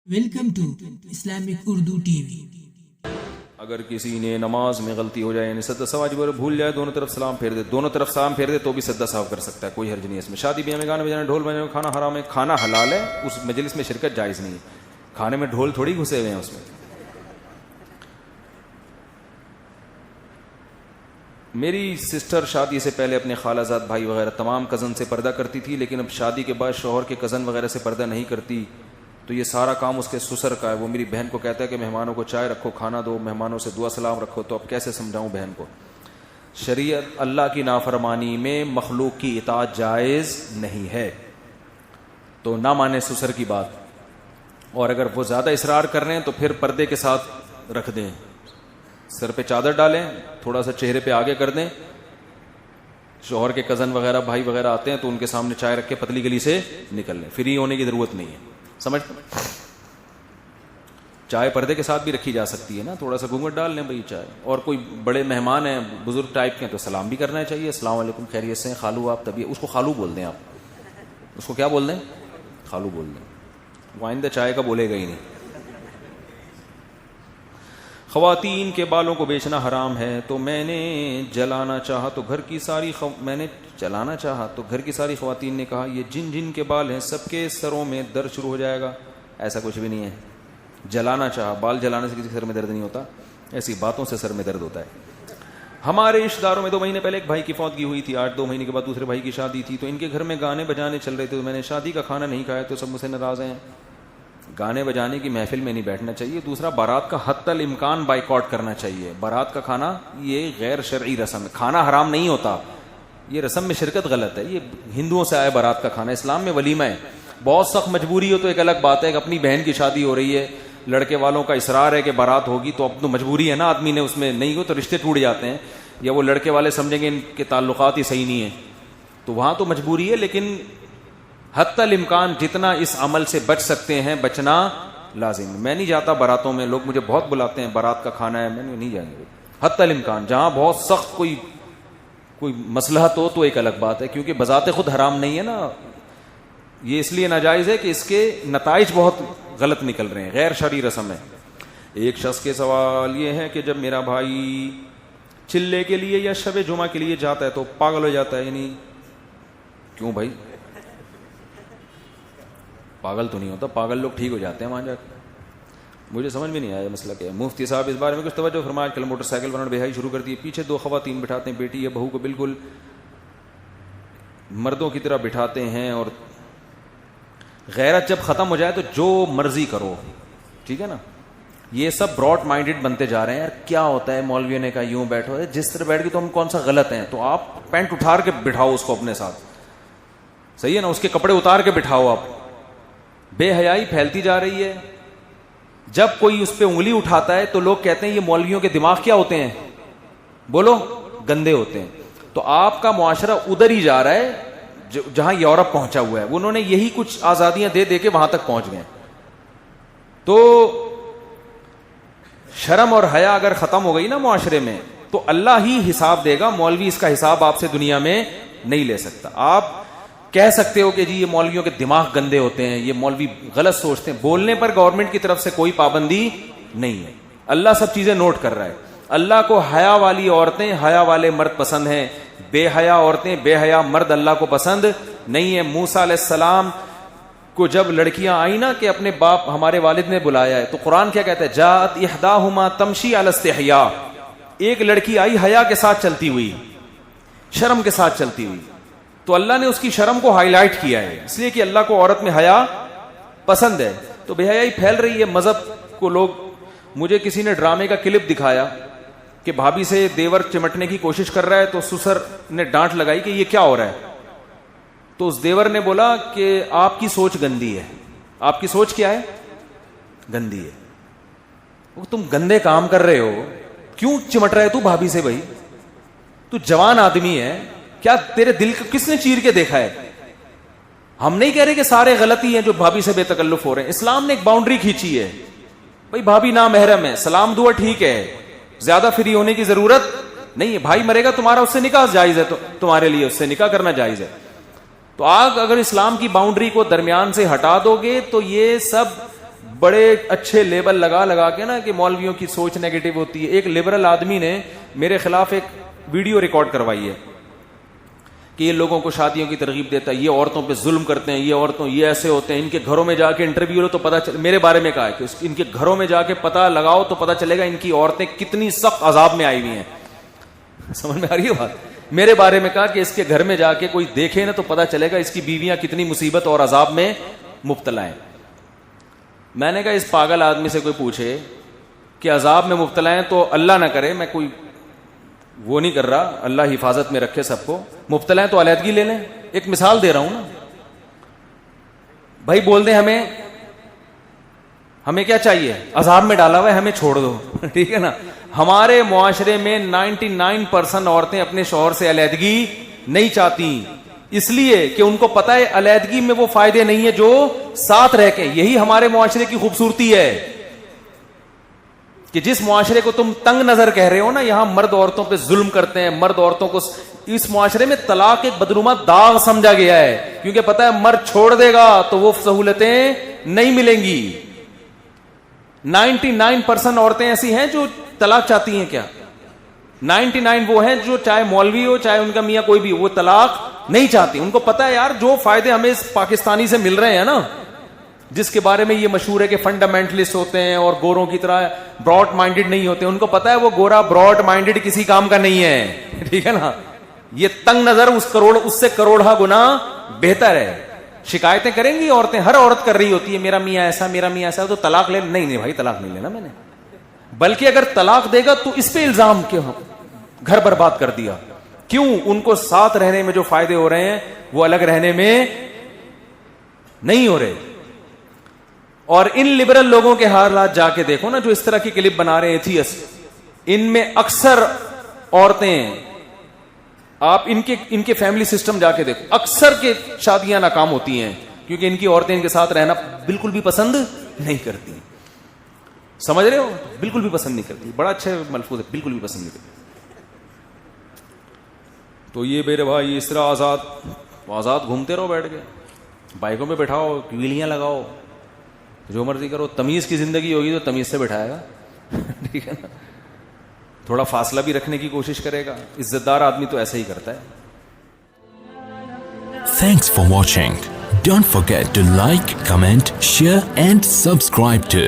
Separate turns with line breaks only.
Welcome to Islamic Urdu TV.
اگر کسی نے نماز میں غلطی ہو جائے یعنی سجدہ سہو واجب بھول جائے دونوں طرف سلام پھیر دے تو بھی سجدہ سہو کر سکتا ہے، کوئی حرج نہیں ہے اس میں۔ شادی بیاہ میں گانے بجانے ڈھول بجانے میں کھانا حرام ہے، کھانا حلال ہے، اس مجلس میں شرکت جائز نہیں ہے، کھانے میں ڈھول تھوڑی گھسے ہوئے ہیں اس میں۔ میری سسٹر شادی سے پہلے اپنے خالہ زاد بھائی وغیرہ تمام کزن سے پردہ کرتی تھی، لیکن اب شادی کے بعد شوہر کے کزن وغیرہ سے پردہ نہیں کرتی، تو یہ سارا کام اس کے سسر کا ہے۔ وہ میری بہن کو کہتا ہے کہ مہمانوں کو چائے رکھو، کھانا دو، مہمانوں سے دعا سلام رکھو، تو اب کیسے سمجھاؤں بہن کو؟ شریعت اللہ کی نافرمانی میں مخلوق کی اطاعت جائز نہیں ہے، تو نہ مانے سسر کی بات، اور اگر وہ زیادہ اصرار کر رہے ہیں تو پھر پردے کے ساتھ رکھ دیں، سر پہ چادر ڈالیں، تھوڑا سا چہرے پہ آگے کر دیں۔ شوہر کے کزن وغیرہ بھائی وغیرہ آتے ہیں تو ان کے سامنے چائے رکھ کے پتلی گلی سے نکل لیں، فری ہونے کی ضرورت نہیں ہے، سمجھ؟ چائے پردے کے ساتھ بھی رکھی جا سکتی ہے نا، تھوڑا سا گھونگھٹ ڈال لیں بھائی چائے، اور کوئی بڑے مہمان ہیں بزرگ ٹائپ کے ہیں تو سلام بھی کرنا چاہیے، السلام علیکم خیریت سے ہیں خالو آپ؟ تبھی اس کو خالو بول دیں، آپ اس کو کیا بول دیں؟ خالو بول دیں، وہ آئندہ چائے کا بولے گا ہی نہیں۔ خواتین کے بالوں کو بیچنا حرام ہے، تو میں نے جلانا چاہا تو گھر کی ساری خواتین نے کہا یہ جن جن کے بال ہیں سب کے سروں میں درد شروع ہو جائے گا۔ ایسا کچھ بھی نہیں ہے، جلانا چاہا، بال جلانے سے کسی سر میں درد نہیں ہوتا، ایسی باتوں سے سر میں درد ہوتا ہے۔ ہمارے رشتہ داروں میں 2 مہینے پہلے ایک بھائی کی فوتگی ہوئی تھی، 8 مہینے کے بعد دوسرے بھائی کی شادی تھی، تو ان کے گھر میں گانے بجانے چل رہے تھے، تو میں نے شادی کا کھانا نہیں کھایا تو سب مجھ سے ناراض ہیں۔ گانے بجانے کی محفل میں نہیں بیٹھنا چاہیے۔ دوسرا، بارات کا حتی الامکان بائیکاٹ کرنا چاہیے۔ بارات کا کھانا یہ غیر شرعی رسم ہے، کھانا حرام نہیں ہوتا، یہ رسم میں شرکت غلط ہے، یہ ہندوؤں سے آیا بارات کا کھانا، اسلام میں ولیمہ ہے۔ بہت سخت مجبوری ہو تو ایک الگ بات ہے کہ اپنی بہن کی شادی ہو رہی ہے، لڑکے والوں کا اصرار ہے کہ بارات ہوگی، تو اب تو مجبوری ہے نا آدمی نے، اس میں نہیں ہو تو رشتے ٹوٹ جاتے ہیں، یا وہ لڑکے والے سمجھیں گے ان کے تعلقات ہی صحیح نہیں ہیں، تو وہاں تو مجبوری ہے، لیکن حتی الامکان جتنا اس عمل سے بچ سکتے ہیں بچنا لازم۔ میں نہیں جاتا باراتوں میں، لوگ مجھے بہت بلاتے ہیں بارات کا کھانا ہے، میں نہیں جائیں گے۔ حتی الامکان جہاں بہت سخت کوئی مصلحت ہو تو ایک الگ بات ہے، کیونکہ بذات خود حرام نہیں ہے نا، یہ اس لیے ناجائز ہے کہ اس کے نتائج بہت غلط نکل رہے ہیں، غیر شرعی رسم ہے۔ ایک شخص کے سوال یہ ہے کہ جب میرا بھائی چلے کے لیے یا شب جمعہ کے لیے جاتا ہے تو پاگل ہو جاتا ہے، یعنی کیوں بھائی؟ پاگل تو نہیں ہوتا، پاگل لوگ ٹھیک ہو جاتے ہیں وہاں جا کے، مجھے سمجھ میں نہیں آیا مسئلہ کیا ہے۔ مفتی صاحب اس بارے میں کچھ توجہ فرمائیں، کل موٹر سائیکل والوں نے بے حیائی شروع کر دی، پیچھے 2 خواتین بٹھاتے ہیں، بیٹی یا بہو کو بالکل مردوں کی طرح بٹھاتے ہیں، اور غیرت جب ختم ہو جائے تو جو مرضی کرو، ٹھیک ہے نا۔ یہ سب براڈ مائنڈڈ بنتے جا رہے ہیں، یار کیا ہوتا ہے مولویوں نے کہا یوں بیٹھو، جس طرح بیٹھ کے تو ہم کون سا غلط ہیں، تو آپ پینٹ اٹھار کے بٹھاؤ اس کو اپنے ساتھ، صحیح ہے نا، اس کے کپڑے اتار کے بٹھاؤ۔ آپ بے حیائی پھیلتی جا رہی ہے، جب کوئی اس پہ انگلی اٹھاتا ہے تو لوگ کہتے ہیں یہ مولویوں کے دماغ کیا ہوتے ہیں، بولو، گندے ہوتے ہیں۔ تو آپ کا معاشرہ ادھر ہی جا رہا ہے جہاں یورپ پہنچا ہوا ہے، انہوں نے یہی کچھ آزادیاں دے کے وہاں تک پہنچ گئے۔ تو شرم اور حیا اگر ختم ہو گئی نا معاشرے میں تو اللہ ہی حساب دے گا، مولوی اس کا حساب آپ سے دنیا میں نہیں لے سکتا۔ آپ کہہ سکتے ہو کہ جی یہ مولویوں کے دماغ گندے ہوتے ہیں، یہ مولوی غلط سوچتے ہیں، بولنے پر گورنمنٹ کی طرف سے کوئی پابندی نہیں ہے، اللہ سب چیزیں نوٹ کر رہا ہے۔ اللہ کو حیا والی عورتیں حیا والے مرد پسند ہیں، بے حیا عورتیں بے حیا مرد اللہ کو پسند نہیں ہے۔ موسیٰ علیہ السلام کو جب لڑکیاں آئی نا کہ اپنے باپ ہمارے والد نے بلایا ہے، تو قرآن کیا کہتا ہے؟ جاءت احداہما تمشی علی استحیاء، ایک لڑکی آئی حیا کے ساتھ چلتی ہوئی، شرم کے ساتھ چلتی ہوئی، تو اللہ نے اس کی شرم کو ہائی لائٹ کیا ہے، اس لیے کہ اللہ کو عورت میں حیا پسند ہے۔ تو بے حیائی پھیل رہی ہے مذہب کو لوگ، مجھے کسی نے ڈرامے کا کلپ دکھایا کہ بھابھی سے دیور چمٹنے کی کوشش کر رہا ہے، تو سسر نے ڈانٹ لگائی کہ یہ کیا ہو رہا ہے، تو اس دیور نے بولا کہ آپ کی سوچ گندی ہے۔ آپ کی سوچ کیا ہے؟ گندی ہے۔ وہ تم گندے کام کر رہے ہو، کیوں چمٹ رہے تو بھابھی سے؟ بھائی تو جوان آدمی ہے، کیا تیرے دل کو کس نے چیر کے دیکھا ہے؟ ہم نہیں کہہ رہے کہ سارے غلطی ہیں جو بھابھی سے بے تکلف ہو رہے ہیں، اسلام نے ایک باؤنڈری کھینچی ہے، بھائی بھابھی نامحرم ہے، سلام دعا ٹھیک ہے، زیادہ فری ہونے کی ضرورت نہیں ہے، بھائی مرے گا تمہارا اس سے نکاح جائز ہے، تو تمہارے لیے اس سے نکاح کرنا جائز ہے۔ تو آگ اگر اسلام کی باؤنڈری کو درمیان سے ہٹا دو گے تو یہ سب بڑے اچھے لیبل لگا کے نا کہ مولویوں کی سوچ نیگیٹو ہوتی ہے. ایک لبرل آدمی نے میرے خلاف ایک ویڈیو ریکارڈ کروائی ہے کہ یہ لوگوں کو شادیوں کی ترغیب دیتا ہے, یہ عورتوں پہ ظلم کرتے ہیں, یہ ایسے ہوتے ہیں, ان کے گھروں میں جا کے انٹرویو لو تو پتا چلے, میرے بارے میں کہا ہے کہ ان کے گھروں میں جا کے پتا لگاؤ تو پتا چلے گا ان کی عورتیں کتنی سخت عذاب میں آئی ہوئی ہیں. سمجھ میں آ رہی ہے بات؟ میرے بارے میں کہا کہ اس کے گھر میں جا کے کوئی دیکھے نا تو پتا چلے گا اس کی بیویاں کتنی مصیبت اور عذاب میں مبتلا ہیں. میں نے کہا اس پاگل آدمی سے کوئی پوچھے کہ عذاب میں مبتلا ہیں تو اللہ نہ کرے, میں کوئی وہ نہیں کر رہا, اللہ حفاظت میں رکھے سب کو, مبتلا ہیں تو علیحدگی لے لیں. ایک مثال دے رہا ہوں نا بھائی, بول دیں ہمیں کیا چاہیے, عذاب میں ڈالا ہوا ہے ہمیں چھوڑ دو, ٹھیک ہے نا. ہمارے معاشرے میں 99% عورتیں اپنے شوہر سے علیحدگی نہیں چاہتی, اس لیے کہ ان کو پتا ہے علیحدگی میں وہ فائدے نہیں ہے جو ساتھ رہ کے. یہی ہمارے معاشرے کی خوبصورتی ہے کہ جس معاشرے کو تم تنگ نظر کہہ رہے ہو نا, یہاں مرد عورتوں پہ ظلم کرتے ہیں, مرد عورتوں کو, اس معاشرے میں طلاق ایک بدنما داغ سمجھا گیا ہے, کیونکہ پتا ہے مرد چھوڑ دے گا تو وہ سہولتیں نہیں ملیں گی. 99% عورتیں ایسی ہیں جو طلاق چاہتی ہیں کیا, 99 وہ ہیں جو چاہے مولوی ہو چاہے ان کا میاں کوئی بھی, وہ طلاق نہیں چاہتی. ان کو پتا ہے یار جو فائدے ہمیں اس پاکستانی سے مل رہے ہیں نا, جس کے بارے میں یہ مشہور ہے کہ فنڈامنٹلسٹ ہوتے ہیں اور گوروں کی طرح براڈ مائنڈڈ نہیں ہوتے, ان کو پتا ہے وہ گورا براڈ مائنڈڈ کسی کام کا نہیں ہے, ٹھیک ہے نا. یہ تنگ نظر اس سے کروڑا گنا بہتر ہے. شکایتیں کریں گی عورتیں, ہر عورت کر رہی ہوتی ہے میرا میاں ایسا, تو طلاق لے, نہیں بھائی طلاق نہیں لینا میں نے, بلکہ اگر طلاق دے گا تو اس پہ الزام کیوں, گھر برباد کر دیا. کیوں؟ ان کو ساتھ رہنے میں جو فائدے ہو رہے ہیں وہ الگ رہنے میں نہیں ہو رہے. اور ان لبرل لوگوں کے حالات جا کے دیکھو نا, جو اس طرح کی کلپ بنا رہے ہیں, ان میں اکثر عورتیں, آپ ان کے فیملی سسٹم جا کے دیکھو, اکثر کے شادیاں ناکام ہوتی ہیں کیونکہ ان کی عورتیں ان کے ساتھ رہنا بالکل بھی پسند نہیں کرتی. سمجھ رہے ہو, بالکل بھی پسند نہیں کرتی. بڑا اچھا ملفوظ ہے, بالکل بھی پسند نہیں کرتی. تو یہ میرے بھائی اس طرح آزاد گھومتے رہو, بیٹھ کے بائکوں میں بٹھاؤ, ویلیاں لگاؤ, جو مرضی کرو. تمیز کی زندگی ہوگی تو تمیز سے بٹھائے گا, ٹھیک ہے نا. تھوڑا فاصلہ بھی رکھنے کی کوشش کرے گا. عزت دار آدمی تو ایسے ہی کرتا ہے.
Thanks for watching. Don't forget to like, comment, share and subscribe to